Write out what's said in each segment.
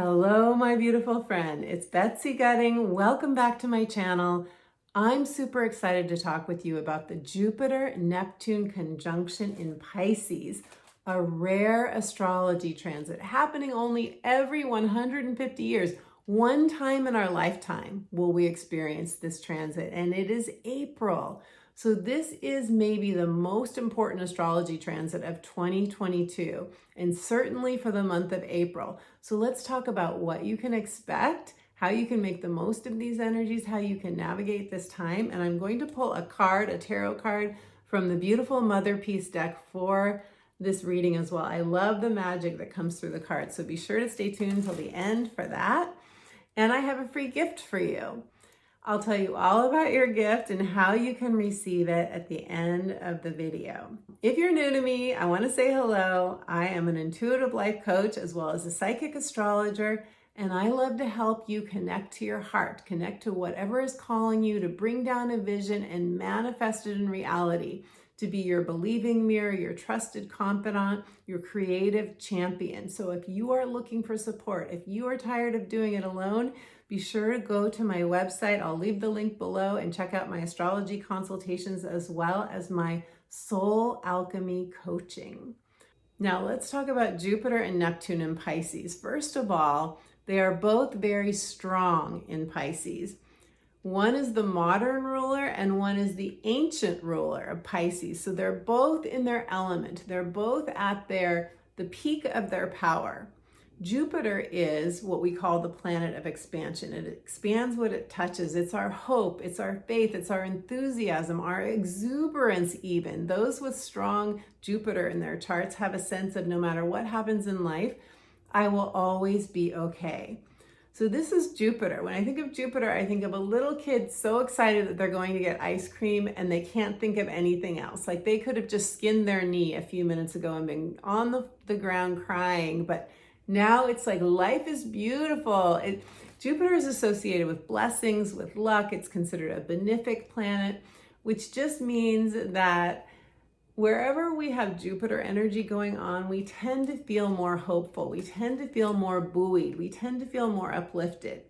Hello, my beautiful friend. It's Betsy Gutting. Welcome back to my channel. I'm super excited to talk with you about the Jupiter-Neptune conjunction in Pisces, a rare astrology transit happening only every 150 years. One time in our lifetime will we experience this transit, and it is April. So this is maybe the most important astrology transit of 2022, and certainly for the month of April. So let's talk about what you can expect, how you can make the most of these energies, how you can navigate this time. And I'm going to pull a card, a tarot card from the beautiful Motherpeace deck for this reading as well. I love the magic that comes through the cards, so be sure to stay tuned till the end for that. And I have a free gift for you. I'll tell you all about your gift and how you can receive it at the end of the video. If you're new to me, I want to say hello. I am an intuitive life coach as well as a psychic astrologer, and I love to help you connect to your heart, connect to whatever is calling you to bring down a vision and manifest it in reality, to be your believing mirror, your trusted confidant, your creative champion. So if you are looking for support, if you are tired of doing it alone, be sure to go to my website. I'll leave the link below and check out my astrology consultations as well as my soul alchemy coaching. Now let's talk about Jupiter and Neptune in Pisces. First of all, they are both very strong in Pisces. One is the modern ruler and one is the ancient ruler of Pisces. So they're both in their element. They're both at the peak of their power. Jupiter is what we call the planet of expansion. It expands what it touches. It's our hope, it's our faith, it's our enthusiasm, our exuberance even. Those with strong Jupiter in their charts have a sense of no matter what happens in life, I will always be okay. So this is Jupiter. When I think of Jupiter, I think of a little kid so excited that they're going to get ice cream and they can't think of anything else. Like they could have just skinned their knee a few minutes ago and been on the ground crying, but now it's like life is beautiful. Jupiter is associated with blessings, with luck. It's considered a benefic planet, which just means that wherever we have Jupiter energy going on, we tend to feel more hopeful. We tend to feel more buoyed. We tend to feel more uplifted.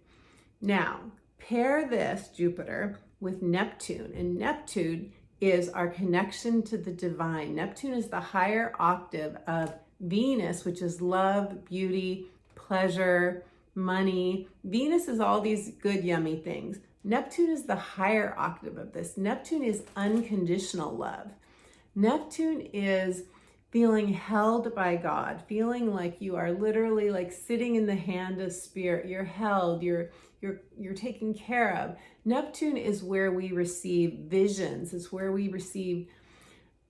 Now, pair this Jupiter with Neptune, and Neptune is our connection to the divine. Neptune is the higher octave of Venus, which is love, beauty, pleasure, money. Venus is all these good, yummy things. Neptune is the higher octave of this. Neptune is unconditional love. Neptune is feeling held by God, feeling like you are literally like sitting in the hand of spirit. You're held, you're taken care of. Neptune is where we receive visions. It's where we receive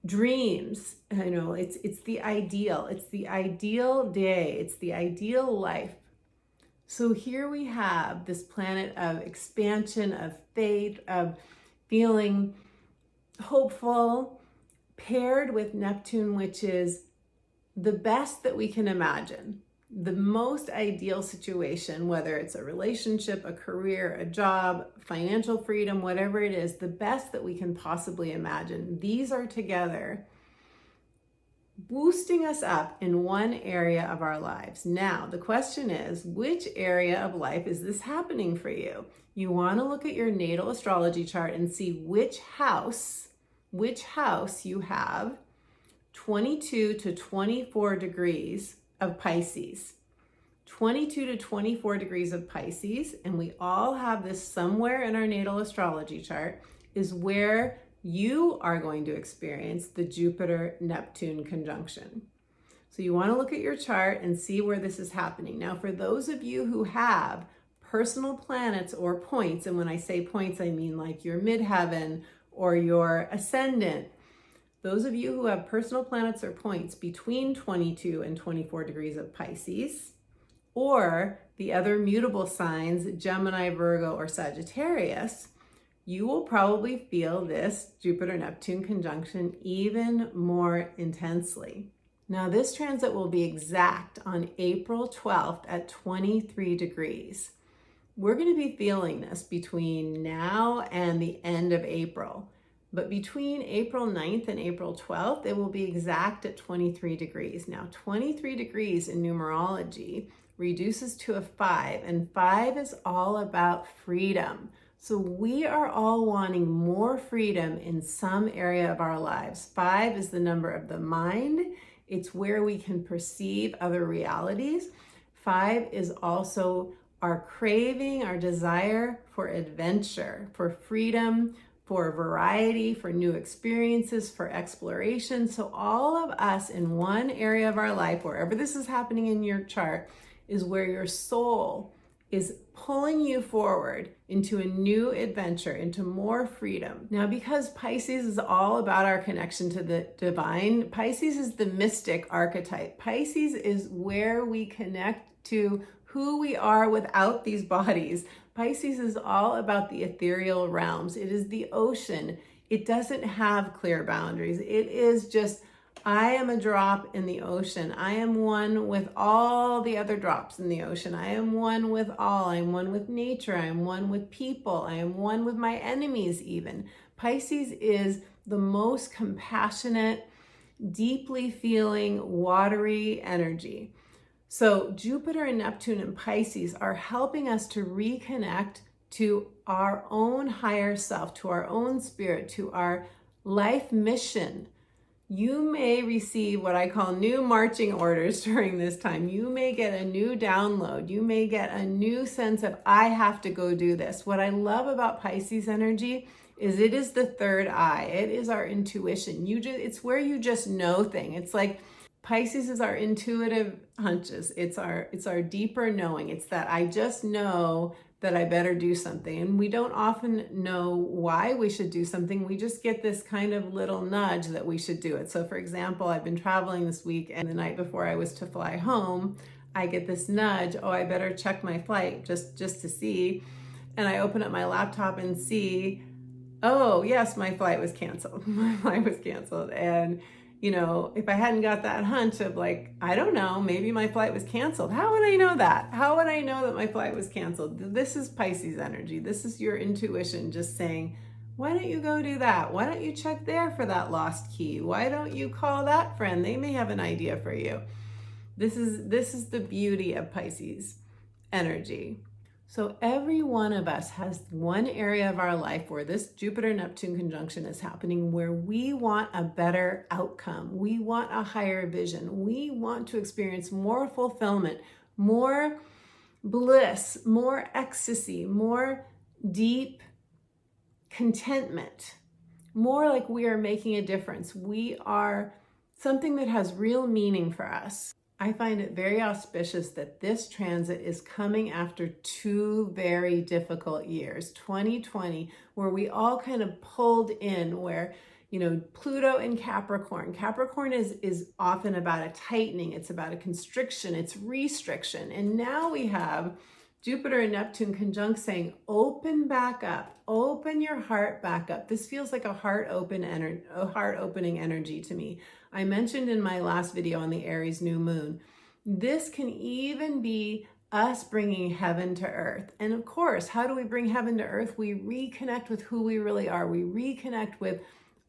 dreams. It's the ideal. It's the ideal day. It's the ideal life. So here we have this planet of expansion, of faith, of feeling hopeful, paired with Neptune, which is the best that we can imagine. The most ideal situation, whether it's a relationship, a career, a job, financial freedom, whatever it is, the best that we can possibly imagine. These are together boosting us up in one area of our lives. Now, the question is, which area of life is this happening for you? You want to look at your natal astrology chart and see which house you have 22 to 24 degrees of Pisces. 22 to 24 degrees of Pisces, and we all have this somewhere in our natal astrology chart, is where you are going to experience the Jupiter-Neptune conjunction. So you want to look at your chart and see where this is happening. Now, for those of you who have personal planets or points, and when I say points, I mean like your midheaven or your ascendant, those of you who have personal planets or points between 22 and 24 degrees of Pisces, or the other mutable signs, Gemini, Virgo, or Sagittarius, you will probably feel this Jupiter-Neptune conjunction even more intensely. Now, this transit will be exact on April 12th at 23 degrees. We're going to be feeling this between now and the end of April. But between April 9th and April 12th, it will be exact at 23 degrees. Now, 23 degrees in numerology reduces to a 5, and 5 is all about freedom. So we are all wanting more freedom in some area of our lives. 5 is the number of the mind. It's where we can perceive other realities. 5 is also our craving, our desire for adventure, for freedom, for variety, for new experiences, for exploration. So all of us in one area of our life, wherever this is happening in your chart, is where your soul is pulling you forward into a new adventure, into more freedom. Now, because Pisces is all about our connection to the divine, Pisces is the mystic archetype. Pisces is where we connect to who we are without these bodies. Pisces is all about the ethereal realms. It is the ocean. It doesn't have clear boundaries. It is just, I am a drop in the ocean. I am one with all the other drops in the ocean. I am one with all. I am one with nature. I am one with people. I am one with my enemies even. Pisces is the most compassionate, deeply feeling, watery energy. So Jupiter and Neptune and Pisces are helping us to reconnect to our own higher self, to our own spirit, to our life mission. You may receive what I call new marching orders during this time. You may get a new download. You may get a new sense of, I have to go do this. What I love about Pisces energy is it is the third eye. It is our intuition. It's where you just know things. It's like Pisces is our intuitive hunches. It's our deeper knowing. It's that I just know that I better do something. And we don't often know why we should do something. We just get this kind of little nudge that we should do it. So for example, I've been traveling this week, and the night before I was to fly home, I get this nudge, oh, I better check my flight just to see. And I open up my laptop and see, oh yes, my flight was canceled. My flight was canceled. And you know, if I hadn't got that hunch of like, I don't know, maybe my flight was canceled. How would I know that? How would I know that my flight was canceled? This is Pisces energy. This is your intuition just saying, why don't you go do that? Why don't you check there for that lost key? Why don't you call that friend? They may have an idea for you. This is the beauty of Pisces energy. So every one of us has one area of our life where this Jupiter-Neptune conjunction is happening, where we want a better outcome. We want a higher vision. We want to experience more fulfillment, more bliss, more ecstasy, more deep contentment, more like we are making a difference. We are something that has real meaning for us. I find it very auspicious that this transit is coming after 2 very difficult years. 2020, where we all kind of pulled in, where, you know, Pluto in Capricorn. Capricorn is often about a tightening. It's about a constriction. It's restriction. And now we have Jupiter and Neptune conjunct saying, open back up, open your heart back up. This feels like a heart-opening energy to me. I mentioned in my last video on the Aries new moon, this can even be us bringing heaven to earth. And of course, how do we bring heaven to earth? We reconnect with who we really are. We reconnect with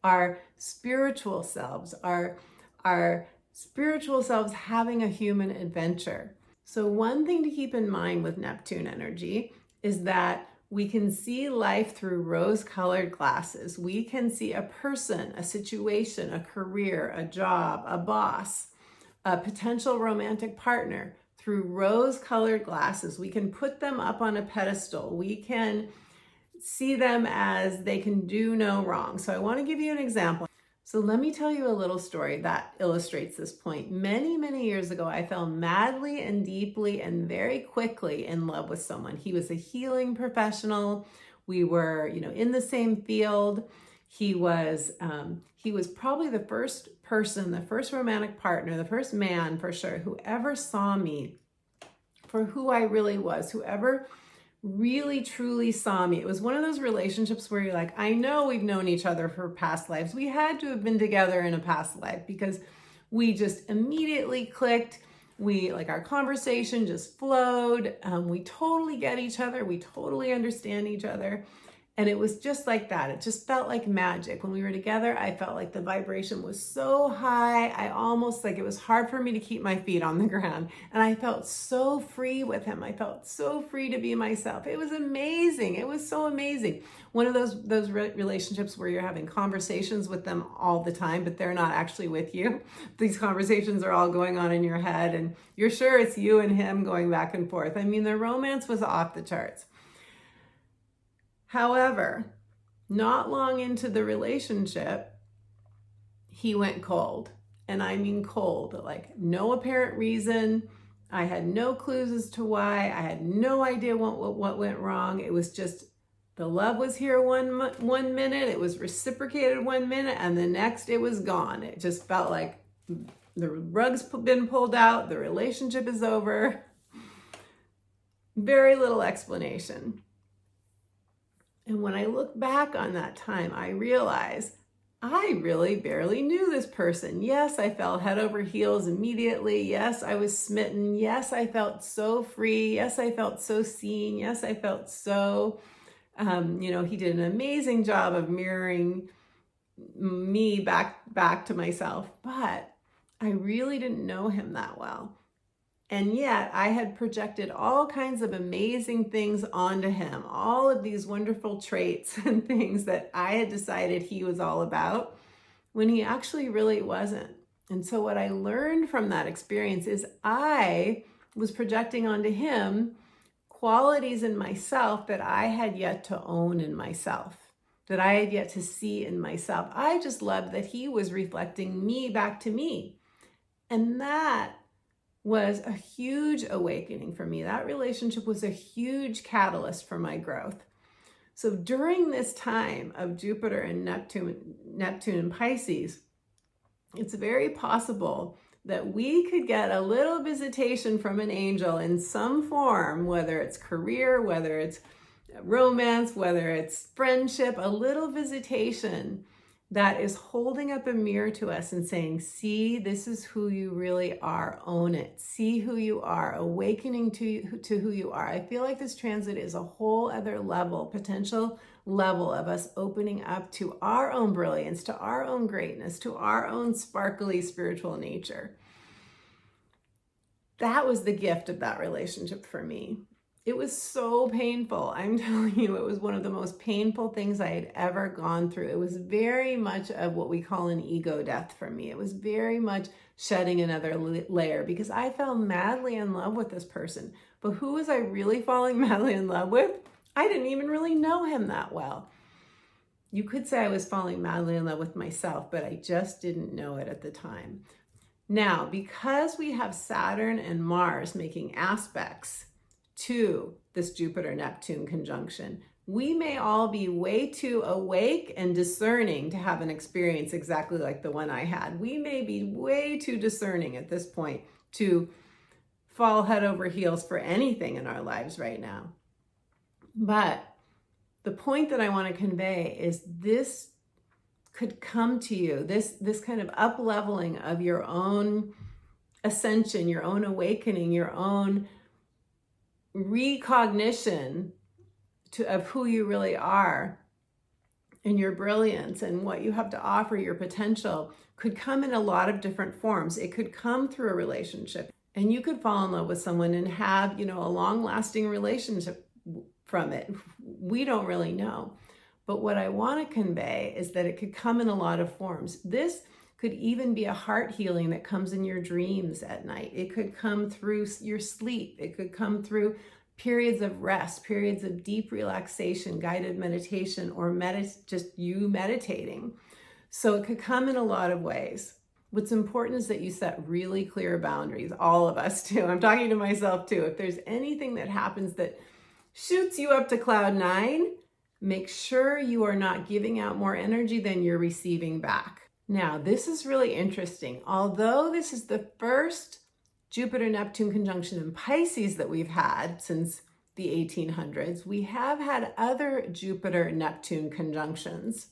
our spiritual selves, our spiritual selves having a human adventure. So one thing to keep in mind with Neptune energy is that we can see life through rose-colored glasses. We can see a person, a situation, a career, a job, a boss, a potential romantic partner through rose-colored glasses. We can put them up on a pedestal. We can see them as they can do no wrong. So I want to give you an example. So let me tell you a little story that illustrates this point. Many, many years ago, I fell madly and deeply and very quickly in love with someone. He was a healing professional. We were, in the same field. He was probably the first person, the first romantic partner, the first man for sure, who ever saw me for who I really was, whoever really truly saw me. It was one of those relationships where you're like, I know we've known each other for past lives. We had to have been together in a past life because we just immediately clicked. Our conversation just flowed. We totally get each other. We totally understand each other. And it was just like that. It just felt like magic. When we were together, I felt like the vibration was so high. I almost like it was hard for me to keep my feet on the ground. And I felt so free with him. I felt so free to be myself. It was amazing. It was so amazing. One of those relationships where you're having conversations with them all the time, but they're not actually with you. These conversations are all going on in your head, and you're sure it's you and him going back and forth. I mean, the romance was off the charts. However, not long into the relationship, he went cold. And I mean cold, like no apparent reason. I had no clues as to why. I had no idea what went wrong. It was just the love was here one minute, it was reciprocated 1 minute, and the next it was gone. It just felt like the rug's been pulled out, the relationship is over. Very little explanation. And when I look back on that time, I realize I really barely knew this person. Yes, I fell head over heels immediately. Yes, I was smitten. Yes, I felt so free. Yes, I felt so seen. Yes, I felt so, he did an amazing job of mirroring me back to myself. But I really didn't know him that well. And yet I had projected all kinds of amazing things onto him, all of these wonderful traits and things that I had decided he was all about, when he actually really wasn't. And so what I learned from that experience is I was projecting onto him qualities in myself that I had yet to own in myself, that I had yet to see in myself. I just loved that he was reflecting me back to me. And that was a huge awakening for me. That relationship was a huge catalyst for my growth. So during this time of Jupiter and Neptune and Pisces, it's very possible that we could get a little visitation from an angel in some form, whether it's career, whether it's romance, whether it's friendship, a little visitation that is holding up a mirror to us and saying, see, this is who you really are, own it. See who you are, awakening to who you are. I feel like this transit is a whole other level, potential level of us opening up to our own brilliance, to our own greatness, to our own sparkly spiritual nature. That was the gift of that relationship for me. It was so painful. I'm telling you, it was one of the most painful things I had ever gone through. It was very much of what we call an ego death for me. It was very much shedding another layer because I fell madly in love with this person. But who was I really falling madly in love with? I didn't even really know him that well. You could say I was falling madly in love with myself, but I just didn't know it at the time. Now, because we have Saturn and Mars making aspects to this Jupiter-Neptune conjunction, we may all be way too awake and discerning to have an experience exactly like the one I had. We may be way too discerning at this point to fall head over heels for anything in our lives right now. But the point that I want to convey is this could come to you, this kind of up-leveling of your own ascension, your own awakening, your own recognition of who you really are and your brilliance and what you have to offer, your potential, could come in a lot of different forms. It could come through a relationship, and you could fall in love with someone and have, a long-lasting relationship from it. We don't really know. But what I want to convey is that it could come in a lot of forms. This could even be a heart healing that comes in your dreams at night. It could come through your sleep. It could come through periods of rest, periods of deep relaxation, guided meditation, or just you meditating. So it could come in a lot of ways. What's important is that you set really clear boundaries, all of us too. I'm talking to myself too. If there's anything that happens that shoots you up to cloud 9, make sure you are not giving out more energy than you're receiving back. Now, this is really interesting. Although this is the first Jupiter-Neptune conjunction in Pisces that we've had since the 1800s, we have had other Jupiter-Neptune conjunctions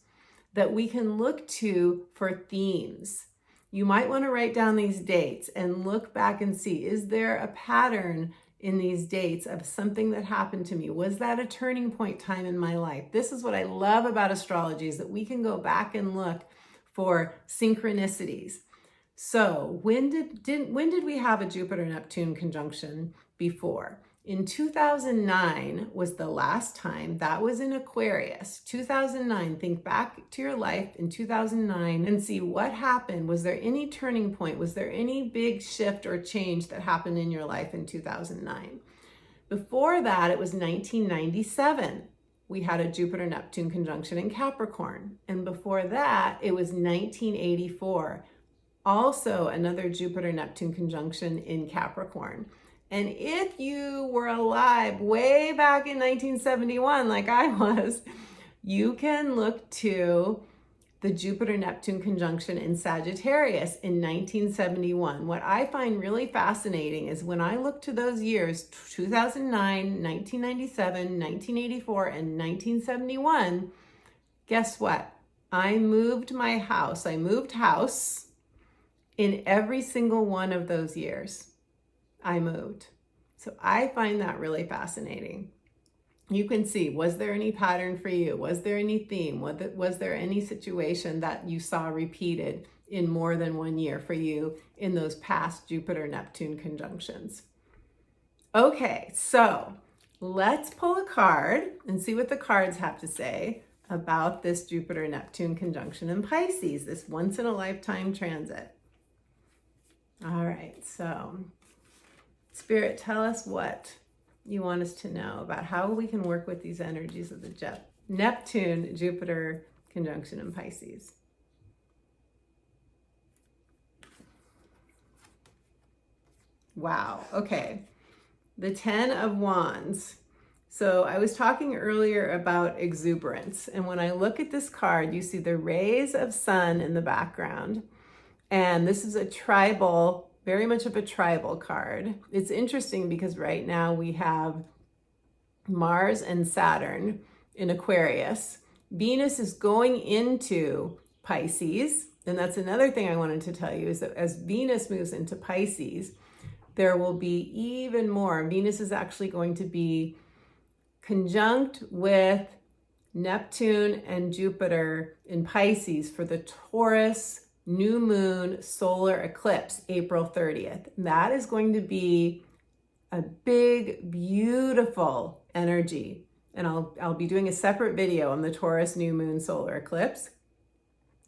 that we can look to for themes. You might want to write down these dates and look back and see, is there a pattern in these dates of something that happened to me. Was that a turning point time in my life? This is what I love about astrology, is that we can go back and look for synchronicities. So when did we have a Jupiter-Neptune conjunction before? In 2009 was the last time. That was in Aquarius. 2009, think back to your life in 2009 and see what happened. Was there any turning point? Was there any big shift or change that happened in your life in 2009? Before that, it was 1997. We had a Jupiter-Neptune conjunction in Capricorn. And before that, it was 1984. Also another Jupiter-Neptune conjunction in Capricorn. And if you were alive way back in 1971, like I was, you can look to the Jupiter-Neptune conjunction in Sagittarius in 1971. What I find really fascinating is when I look to those years, 2009, 1997, 1984, and 1971, guess what? I moved my house. I moved house in every single one of those years. I moved. So I find that really fascinating. You can see, was there any pattern for you? Was there any theme? Was there any situation that you saw repeated in more than one year for you in those past Jupiter-Neptune conjunctions? Okay, so let's pull a card and see what the cards have to say about this Jupiter-Neptune conjunction in Pisces, this once-in-a-lifetime transit. All right, so Spirit, tell us what you want us to know about how we can work with these energies of the Neptune-Jupiter conjunction in Pisces. Wow, okay. The 10 of Wands. So I was talking earlier about exuberance. And when I look at this card, you see the rays of sun in the background. And this is a tribal, very much of a tribal card. It's interesting because right now we have Mars and Saturn in Aquarius. Venus is going into Pisces. And that's another thing I wanted to tell you is that as Venus moves into Pisces, there will be even more. Venus is actually going to be conjunct with Neptune and Jupiter in Pisces for the Taurus new moon solar eclipse, April 30th. That is going to be a big, beautiful energy. And I'll be doing a separate video on the Taurus new moon solar eclipse.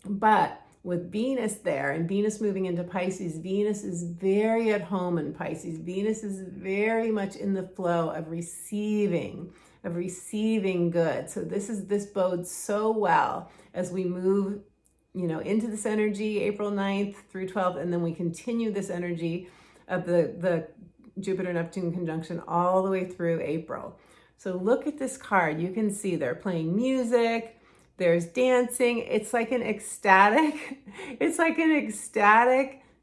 But with Venus there and Venus moving into Pisces, Venus is very at home in Pisces. Venus is very much in the flow of receiving good. So this bodes so well as we move into this energy, April 9th through 12th, and then we continue this energy of the Jupiter-Neptune conjunction all the way through April. So look at this card. You can see they're playing music, there's dancing. It's like an ecstatic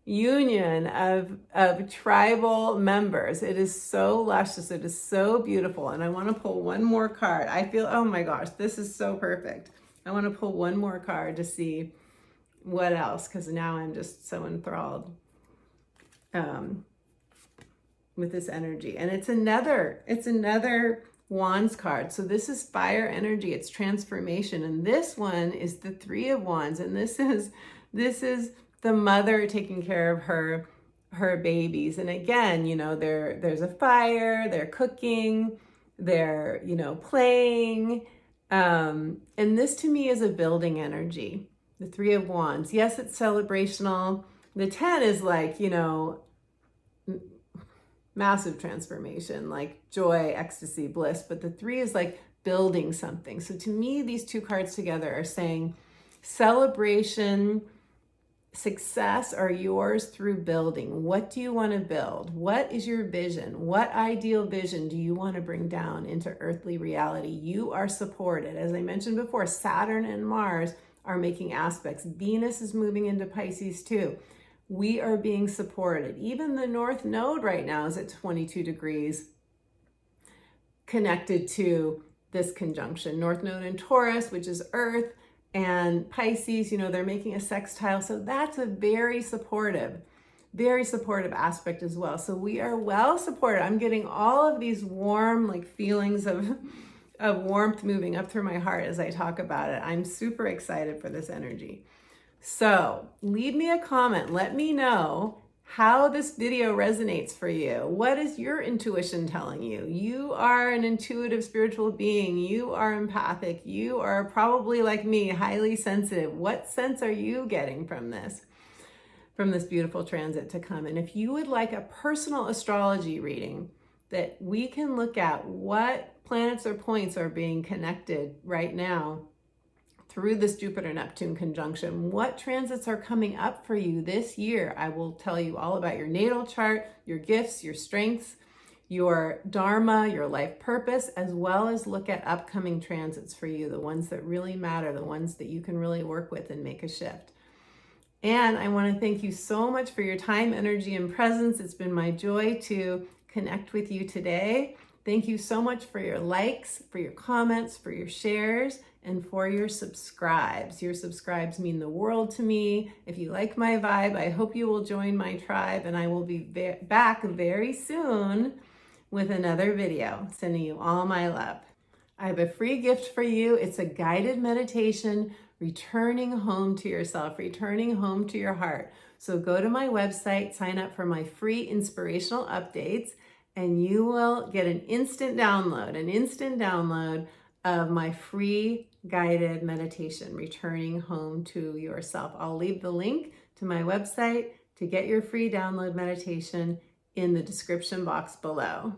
union of tribal members. It is so luscious. It is so beautiful. And I want to pull one more card. I feel, oh my gosh, this is so perfect. I want to pull one more card to see what else, because now I'm just so enthralled with this energy. And it's another Wands card. So this is fire energy. It's transformation. And this one is the 3 of Wands. And this is the mother taking care of her babies. And again, there's a fire, they're cooking, they're, playing. And this to me is a building energy, the 3 of Wands. Yes, it's celebrational. The 10 is like, massive transformation, like joy, ecstasy, bliss. But the 3 is like building something. So to me, these two cards together are saying celebration, success are yours through building. What do you want to build? What is your vision? What ideal vision do you want to bring down into earthly reality? You are supported. As I mentioned before, Saturn and Mars are making aspects. Venus is moving into Pisces too. We are being supported. Even the North Node right now is at 22 degrees connected to this conjunction. North Node in Taurus, which is Earth, and Pisces, they're making a sextile. So that's a very supportive. very supportive aspect as well. So we are well supported. I'm getting all of these warm like feelings of warmth moving up through my heart as I talk about it. I'm super excited for this energy. So leave me a comment. Let me know how this video resonates for you. What is your intuition telling you? You are an intuitive spiritual being. You are empathic. You are probably like me, highly sensitive. What sense are you getting from this beautiful transit to come? And if you would like a personal astrology reading that we can look at what planets or points are being connected right now through this Jupiter-Neptune conjunction, what transits are coming up for you this year. I will tell you all about your natal chart, your gifts, your strengths, your dharma, your life purpose, as well as look at upcoming transits for you, the ones that really matter, the ones that you can really work with and make a shift. And I want to thank you so much for your time, energy, and presence. It's been my joy to connect with you today. Thank you so much for your likes, for your comments, for your shares, and for your subscribes. Your subscribes mean the world to me. If you like my vibe, I hope you will join my tribe, and I will be back very soon with another video. Sending you all my love. I have a free gift for you. It's a guided meditation, returning home to yourself, returning home to your heart. So go to my website, sign up for my free inspirational updates, and you will get an instant download of my free guided meditation, returning home to yourself. I'll leave the link to my website to get your free download meditation in the description box below.